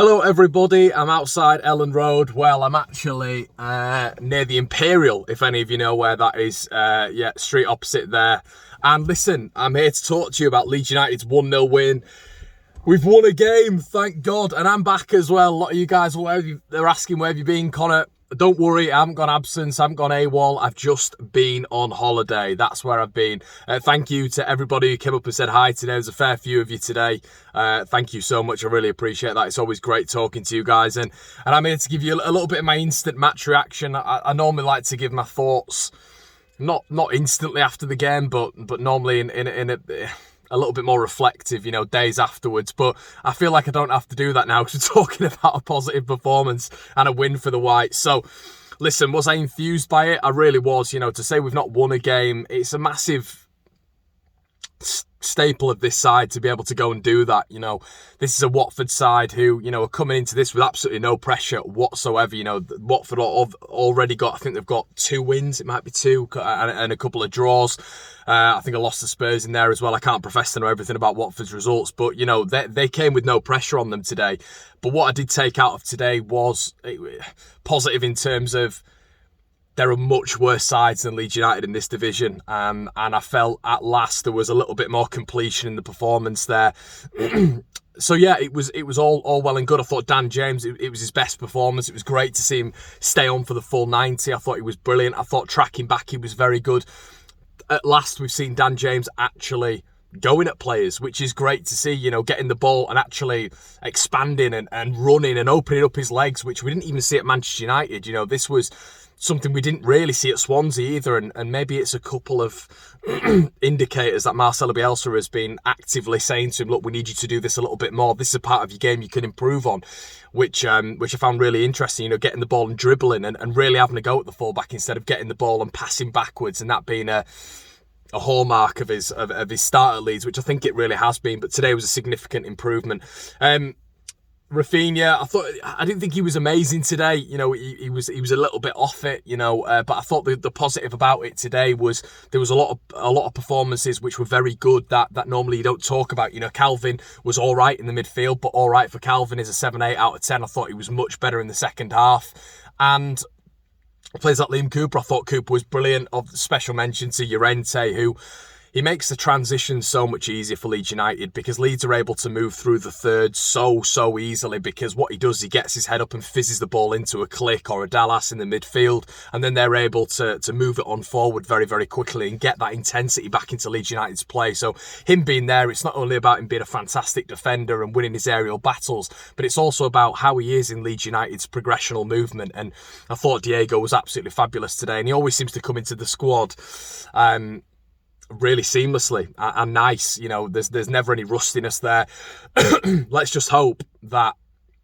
Hello everybody, I'm outside Ellen Road. Well, I'm actually near the Imperial, if any of you know where that is. Yeah, street opposite there. And listen, I'm here to talk to you about Leeds United's 1-0 win. We've won a game, thank God, and I'm back as well. A lot of you guys, they're asking where have you been, Connor? Don't worry, I haven't gone absence, I haven't gone AWOL, I've just been on holiday. That's where I've been. Thank you to everybody who came up and said hi today. There's a fair few of you today. Thank you so much, I really appreciate that. It's always great talking to you guys. And I'm here to give you a little bit of my instant match reaction. I normally like to give my thoughts, not instantly after the game, but normally in a little bit more reflective, days afterwards. But I feel like I don't have to do that now because we're talking about a positive performance and a win for the Whites. So, listen, was I enthused by it? I really was. To say we've not won a game, it's a massive staple of this side to be able to go and do that. This is a Watford side who, are coming into this with absolutely no pressure whatsoever. Watford already got, I think they've got 2 wins, it might be 2, and a couple of draws. I think I lost the Spurs in there as well. I can't profess to know everything about Watford's results, but, they came with no pressure on them today. But what I did take out of today was positive in terms of there are much worse sides than Leeds United in this division, and I felt at last there was a little bit more completion in the performance there. So yeah, it was all well and good. I thought Dan James, it was his best performance. It was great to see him stay on for the full 90. I thought he was brilliant. I thought tracking back he was very good. At last we've seen Dan James actually going at players, which is great to see, getting the ball and actually expanding and running and opening up his legs, which we didn't even see at Manchester United. This was something we didn't really see at Swansea either, and maybe it's a couple of indicators that Marcelo Bielsa has been actively saying to him, look, we need you to do this a little bit more. This is a part of your game you can improve on, which I found really interesting, getting the ball and dribbling and really having a go at the fullback instead of getting the ball and passing backwards, and that being a hallmark of his start at Leeds, which I think it really has been. But today was a significant improvement. Rafinha, I didn't think he was amazing today. He was a little bit off it. But I thought the positive about it today was there was a lot of performances which were very good that normally you don't talk about. Calvin was all right in the midfield, but all right for Calvin is a 7-8 out of 10. I thought he was much better in the second half, and players like Liam Cooper, I thought Cooper was brilliant. Of special mention to Llorente, who he makes the transition so much easier for Leeds United because Leeds are able to move through the third so easily, because what he does, he gets his head up and fizzes the ball into a Click or a Dallas in the midfield, and then they're able to move it on forward very, very quickly and get that intensity back into Leeds United's play. So him being there, it's not only about him being a fantastic defender and winning his aerial battles, but it's also about how he is in Leeds United's progressional movement. And I thought Diego was absolutely fabulous today, and he always seems to come into the squad really seamlessly and nice. There's never any rustiness there. Let's just hope that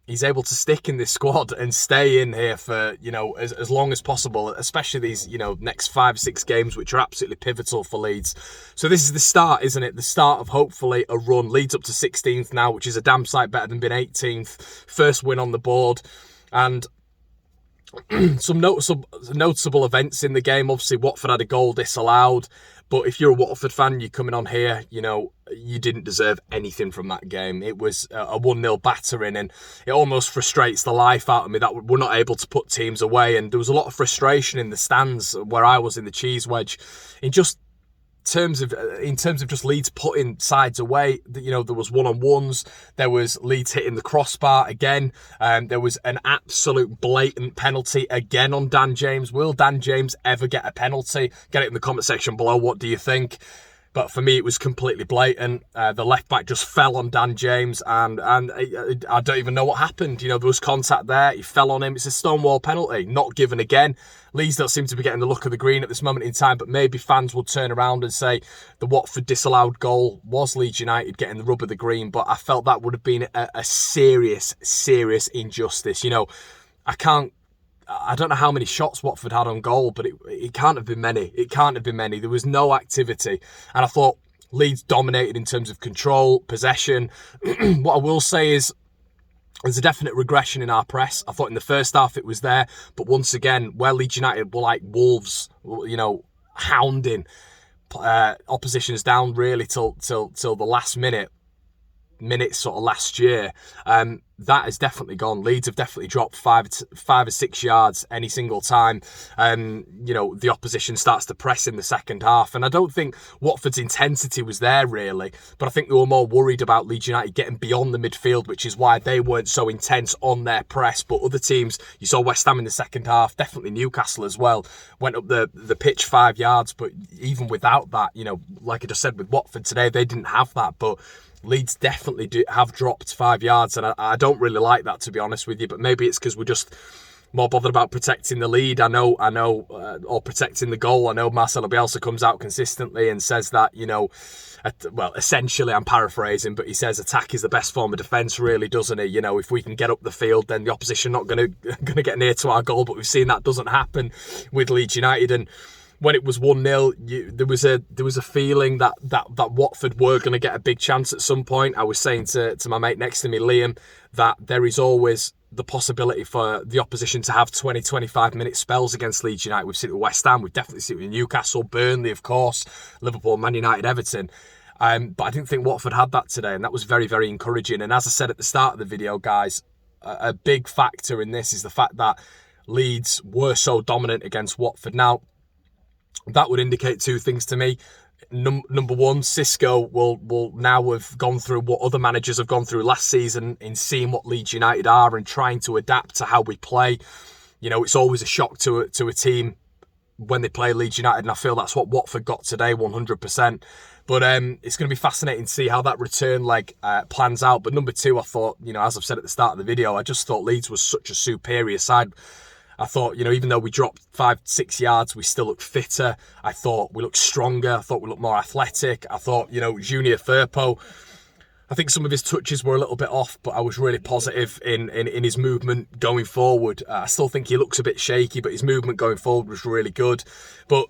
he's able to stick in this squad and stay in here for as long as possible, especially these next 5-6 games, which are absolutely pivotal for Leeds. So this is the start, isn't it? The start of hopefully a run. Leeds up to 16th now, which is a damn sight better than being 18th. First win on the board, and some noticeable events in the game. Obviously, Watford had a goal disallowed, but if you're a Watford fan, you're coming on here, you didn't deserve anything from that game. It was a 1-0 battering, and it almost frustrates the life out of me that we're not able to put teams away. And there was a lot of frustration in the stands where I was in the cheese wedge in terms of just Leeds putting sides away. There was one-on-ones, there was Leeds hitting the crossbar again, there was an absolute blatant penalty again on Dan James. Will Dan James ever get a penalty? Get it in the comment section below. What do you think? But for me, it was completely blatant. The left back just fell on Dan James, and I don't even know what happened. There was contact there. He fell on him. It's a stonewall penalty, not given again. Leeds don't seem to be getting the look of the green at this moment in time, but maybe fans will turn around and say the Watford disallowed goal was Leeds United getting the rub of the green. But I felt that would have been a serious injustice. I don't know how many shots Watford had on goal, but it can't have been many. It can't have been many. There was no activity. And I thought Leeds dominated in terms of control, possession. What I will say is there's a definite regression in our press. I thought in the first half it was there, but once again, where Leeds United were like wolves, hounding oppositions down really till the last minute, minutes sort of last year, that has definitely gone. Leeds have definitely dropped 5 or 6 yards any single time. The opposition starts to press in the second half, and I don't think Watford's intensity was there really, but I think they were more worried about Leeds United getting beyond the midfield, which is why they weren't so intense on their press. But other teams, you saw West Ham in the second half, definitely Newcastle as well, went up the pitch 5 yards, but even without that, like I just said with Watford today, they didn't have that, but Leeds definitely have dropped 5 yards, and I don't really like that, to be honest with you. But maybe it's because we're just more bothered about protecting the lead. Or protecting the goal. I know Marcelo Bielsa comes out consistently and says that, essentially I'm paraphrasing, but he says attack is the best form of defence, really, doesn't he? If we can get up the field, then the opposition not going to get near to our goal. But we've seen that doesn't happen with Leeds United, and when it was 1-0, there was a feeling that Watford were going to get a big chance at some point. I was saying to my mate next to me, Liam, that there is always the possibility for the opposition to have 20-25 minute spells against Leeds United. We've seen it with West Ham, we've definitely seen it with Newcastle, Burnley, of course, Liverpool, Man United, Everton. But I didn't think Watford had that today, and that was very, very encouraging. And as I said at the start of the video, guys, a big factor in this is the fact that Leeds were so dominant against Watford. Now, that would indicate two things to me. Number one, Xisco will now have gone through what other managers have gone through last season in seeing what Leeds United are and trying to adapt to how we play. It's always a shock to a team when they play Leeds United, and I feel that's what Watford got today, 100%. But it's going to be fascinating to see how that return leg plans out. But number two, I thought, as I've said at the start of the video, I just thought Leeds was such a superior side. I thought, even though we dropped 5-6 yards, we still looked fitter. I thought we looked stronger. I thought we looked more athletic. I thought, Junior Firpo, I think some of his touches were a little bit off, but I was really positive in his movement going forward. I still think he looks a bit shaky, but his movement going forward was really good. But,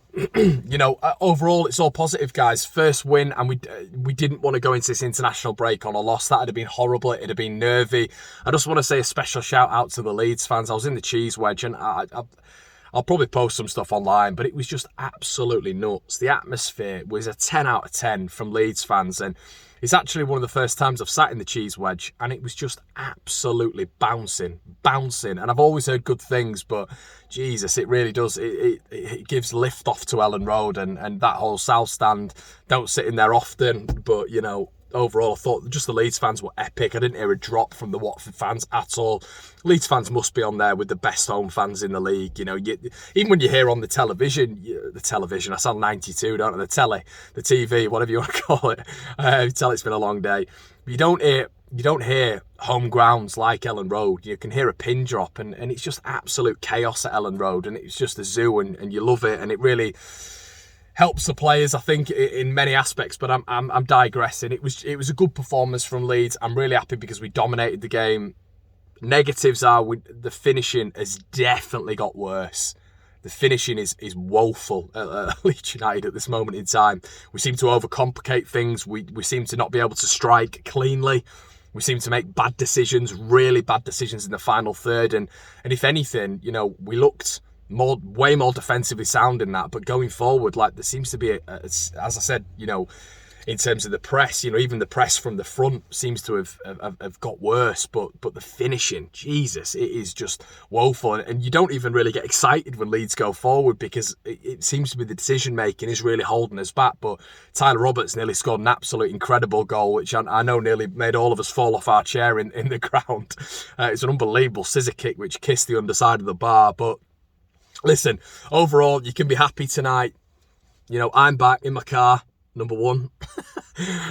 overall, it's all positive, guys. First win, and we didn't want to go into this international break on a loss. That would have been horrible. It would have been nervy. I just want to say a special shout out to the Leeds fans. I was in the cheese wedge, and I'll probably post some stuff online, but it was just absolutely nuts. The atmosphere was a 10 out of 10 from Leeds fans, and it's actually one of the first times I've sat in the cheese wedge, and it was just absolutely bouncing. And I've always heard good things, but Jesus, it really does. It gives lift off to Ellen Road, and that whole South Stand. Don't sit in there often, but overall, I thought just the Leeds fans were epic. I didn't hear a drop from the Watford fans at all. Leeds fans must be on there with the best home fans in the league. Even when you hear on the television, I sound 92, don't I? The TV, whatever you want to call it. Tell it's been a long day. But you don't hear home grounds like Ellen Road. You can hear a pin drop, and it's just absolute chaos at Ellen Road, and it's just a zoo, and you love it, and it really helps the players, I think, in many aspects. But I'm digressing. It was a good performance from Leeds. I'm really happy because we dominated the game. Negatives are the finishing has definitely got worse. The finishing is woeful at Leeds United at this moment in time. We seem to overcomplicate things. We seem to not be able to strike cleanly. We seem to make bad decisions, really bad decisions in the final third. And if anything, we looked way more defensively sound in that. But going forward, there seems to be, as I said, in terms of the press, even the press from the front seems to have got worse. But the finishing, Jesus, it is just woeful. And you don't even really get excited when Leeds go forward because it seems to be the decision making is really holding us back. But Tyler Roberts nearly scored an absolute incredible goal, which I know nearly made all of us fall off our chair in the ground. It's an unbelievable scissor kick which kissed the underside of the bar. But listen, overall, you can be happy tonight. I'm back in my car. Number one.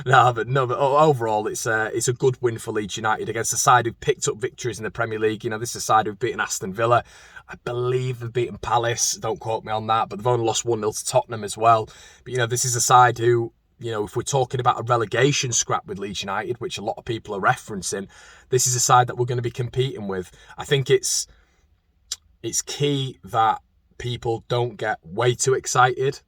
no, but overall, it's a good win for Leeds United against a side who've picked up victories in the Premier League. This is a side who've beaten Aston Villa. I believe they've beaten Palace. Don't quote me on that, but they've only lost 1-0 to Tottenham as well. But, this is a side who, if we're talking about a relegation scrap with Leeds United, which a lot of people are referencing, this is a side that we're going to be competing with. I think it's key that people don't get way too excited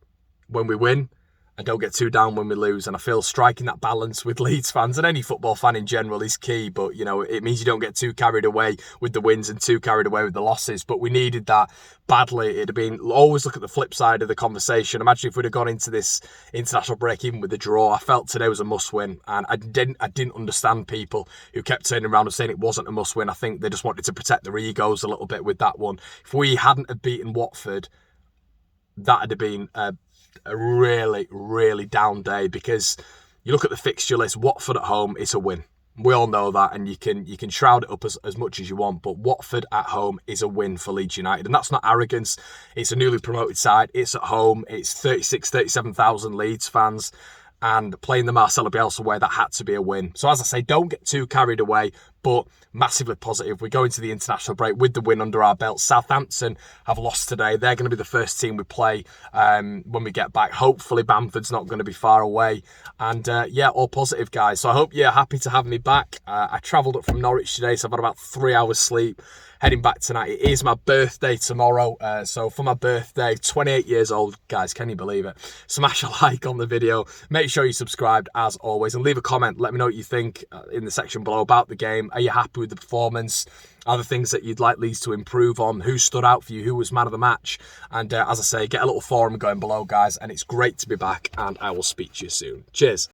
when we win. and don't get too down when we lose. And I feel striking that balance with Leeds fans and any football fan in general is key. But, you know, it means you don't get too carried away with the wins and too carried away with the losses. But we needed that badly. It'd have been, always look at the flip side of the conversation. Imagine if we'd have gone into this international break even with the draw. I felt today was a must-win, and I didn't understand people who kept turning around and saying it wasn't a must-win. I think they just wanted to protect their egos a little bit with that one. If we hadn't have beaten Watford, that'd have been a really, really down day, because you look at the fixture list. Watford at home is a win. We all know that, and you can shroud it up as much as you want, but Watford at home is a win for Leeds United, and that's not arrogance. It's a newly promoted side. It's at home. It's 37,000 Leeds fans, and playing the Marcelo Bielsa way, that had to be a win. So as I say, don't get too carried away, but massively positive. We go into the international break with the win under our belt. Southampton have lost today. They're going to be the first team we play when we get back. Hopefully Bamford's not going to be far away. And yeah, all positive, guys. So I hope you're happy to have me back. I travelled up from Norwich today, so I've had about 3 hours sleep. Heading back tonight. It is my birthday tomorrow. So for my birthday, 28 years old, guys, can you believe it? Smash a like on the video. Make sure you subscribed as always, and leave a comment. Let me know what you think in the section below about the game. Are you happy with the performance? Are there things that you'd like Leeds to improve on? Who stood out for you? Who was man of the match? And as I say, get a little forum going below, guys. And it's great to be back, and I will speak to you soon. Cheers.